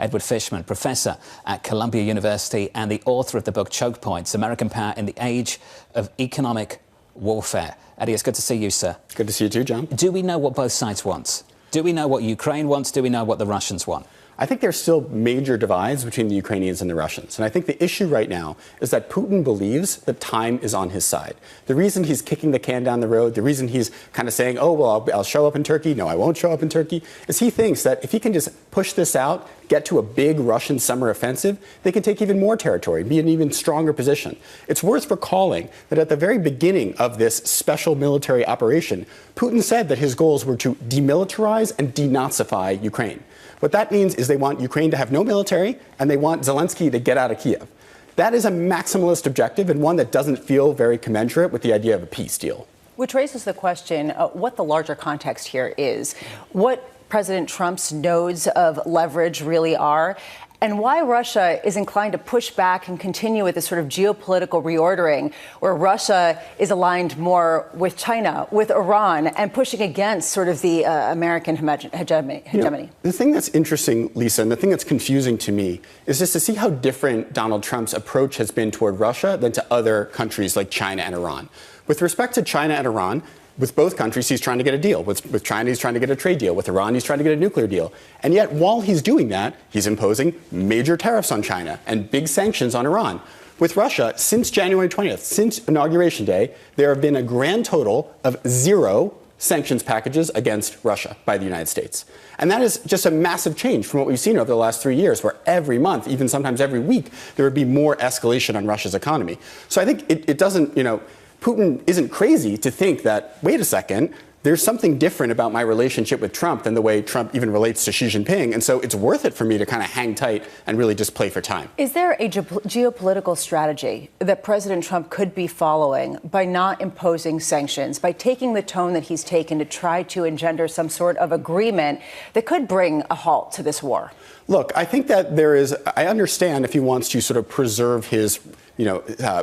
Edward Fishman, professor at Columbia University and the author of the book Chokepoints, American Power in the Age of Economic Warfare. Eddie, it's good to see you, sir. Good to see you too, John. Do we know what both sides want? Do we know what Ukraine wants? Do we know what the Russians want? I think there's still major divides between the Ukrainians and the Russians. And I think the issue right now is that Putin believes that time is on his side. The reason he's kicking the can down the road, the reason he's kind of saying, oh, well, I'll show up in Turkey. No, I won't show up in Turkey, is he thinks that if he can just push this out, get to a big Russian summer offensive, they can take even more territory, be in an even stronger position. It's worth recalling that at the very beginning of this special military operation, Putin said that his goals were to demilitarize and denazify Ukraine. What that means is they want Ukraine to have no military, and they want Zelensky to get out of Kiev. That is a maximalist objective, and one that doesn't feel very commensurate with the idea of a peace deal. Which raises the question, what the larger context here is, what President Trump's nodes of leverage really are, and why Russia is inclined to push back and continue with this sort of geopolitical reordering where Russia is aligned more with China, with Iran, and pushing against sort of the American hegemony. The thing that's interesting, Lisa, and the thing that's confusing to me is just to see how different Donald Trump's approach has been toward Russia than to other countries like China and Iran. With respect to China and Iran, with both countries, he's trying to get a deal. With China, he's trying to get a trade deal. With Iran, he's trying to get a nuclear deal. And yet, while he's doing that, he's imposing major tariffs on China and big sanctions on Iran. With Russia, since January 20th, since Inauguration Day, there have been a grand total of 0 sanctions packages against Russia by the United States. And that is just a massive change from what we've seen over the last 3 years, where every month, even sometimes every week, there would be more escalation on Russia's economy. So I think it doesn't, Putin isn't crazy to think that, wait a second, there's something different about my relationship with Trump than the way Trump even relates to Xi Jinping. And so it's worth it for me to kind of hang tight and really just play for time. Is there a geopolitical strategy that President Trump could be following by not imposing sanctions, by taking the tone that he's taken to try to engender some sort of agreement that could bring a halt to this war? Look, I think that I understand if he wants to sort of preserve his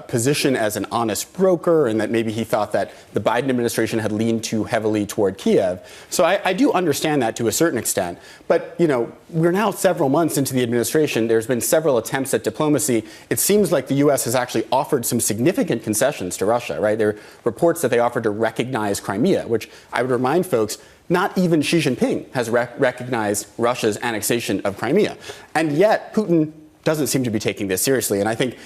position as an honest broker, and that maybe he thought that the Biden administration had leaned too heavily toward Kiev. So I do understand that to a certain extent. But, we're now several months into the administration. There's been several attempts at diplomacy. It seems like the U.S. has actually offered some significant concessions to Russia, right? There are reports that they offered to recognize Crimea, which I would remind folks, not even Xi Jinping has recognized Russia's annexation of Crimea. And yet Putin doesn't seem to be taking this seriously. And I think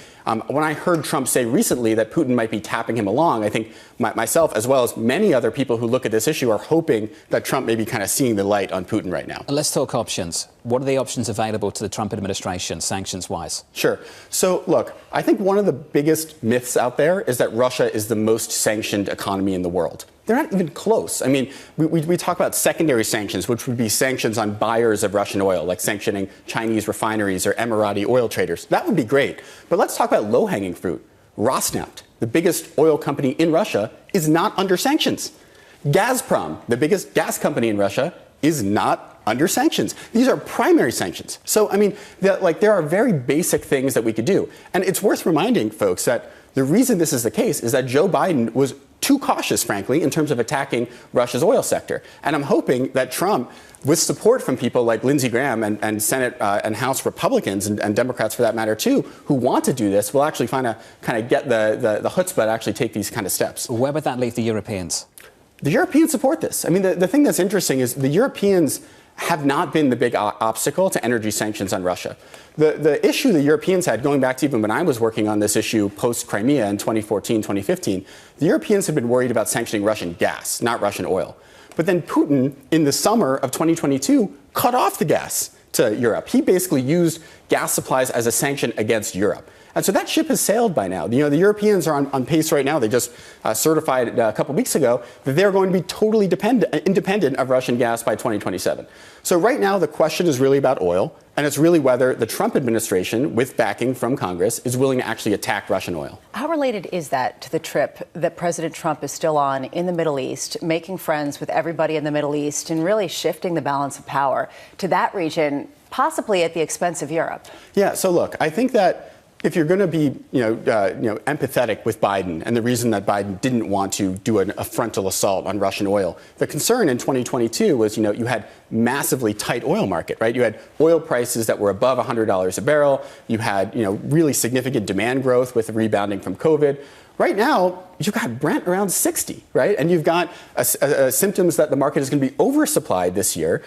when I heard Trump say recently that Putin might be tapping him along, I think myself, as well as many other people who look at this issue, are hoping that Trump may be kind of seeing the light on Putin right now. Let's talk options. What are the options available to the Trump administration, sanctions-wise? Sure. So, look, I think one of the biggest myths out there is that Russia is the most sanctioned economy in the world. They're not even close. I mean, we talk about secondary sanctions, which would be sanctions on buyers of Russian oil, like sanctioning Chinese refineries or Emirati oil traders. That would be great. But let's talk about low-hanging fruit. Rosneft, the biggest oil company in Russia, is not under sanctions. Gazprom, the biggest gas company in Russia, is not under sanctions. These are primary sanctions. So, I mean, there are very basic things that we could do. And it's worth reminding folks that the reason this is the case is that Joe Biden was too cautious, frankly, in terms of attacking Russia's oil sector. And I'm hoping that Trump, with support from people like Lindsey Graham and Senate and House Republicans and Democrats, for that matter, too, who want to do this, will actually kind of get the chutzpah to actually take these kind of steps. Where would that leave the Europeans? The Europeans support this. I mean, the thing that's interesting is the Europeans have not been the big obstacle to energy sanctions on Russia. The issue the Europeans had, going back to even when I was working on this issue post-Crimea in 2014, 2015, the Europeans had been worried about sanctioning Russian gas, not Russian oil. But then Putin, in the summer of 2022, cut off the gas to Europe. He basically used gas supplies as a sanction against Europe. And so that ship has sailed by now. The Europeans are on pace right now. They just certified a couple weeks ago that they're going to be totally independent of Russian gas by 2027. So right now, the question is really about oil, and it's really whether the Trump administration, with backing from Congress, is willing to actually attack Russian oil. How related is that to the trip that President Trump is still on in the Middle East, making friends with everybody in the Middle East and really shifting the balance of power to that region, possibly at the expense of Europe? Yeah, so look, I think that if you're going to be empathetic with Biden, and the reason that Biden didn't want to do a frontal assault on Russian oil, the concern in 2022 was you had massively tight oil market, right? You had oil prices that were above $100 a barrel. You had really significant demand growth with the rebounding from COVID. Right now, you've got Brent around 60, right? And you've got symptoms that the market is going to be oversupplied this year.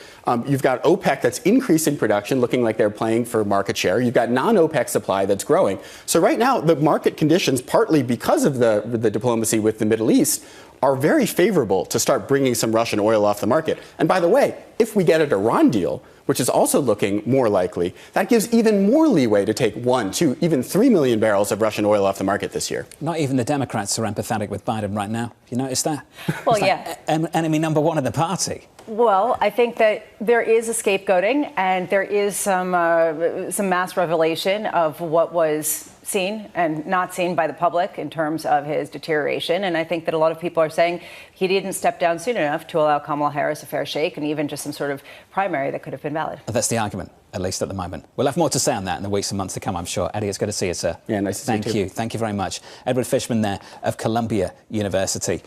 You've got OPEC that's increasing production, looking like they're playing for market share. You've got non-OPEC supply that's growing. So right now, the market conditions, partly because of the diplomacy with the Middle East, are very favorable to start bringing some Russian oil off the market. And by the way, if we get an Iran deal, which is also looking more likely, that gives even more leeway to take 1, 2, even 3 million barrels of Russian oil off the market this year. Not even the Democrats are empathetic with Biden right now. You notice that? Well, it's yeah. Enemy number one of the party. Well, I think that there is a scapegoating, and there is some mass revelation of what was seen and not seen by the public in terms of his deterioration. And I think that a lot of people are saying he didn't step down soon enough to allow Kamala Harris a fair shake and even just some sort of primary that could have been valid. That's the argument, at least at the moment. We'll have more to say on that in the weeks and months to come, I'm sure. Eddie, it's good to see you, sir. Yeah, nice to see you too. Thank you. Thank you very much. Edward Fishman there of Columbia University.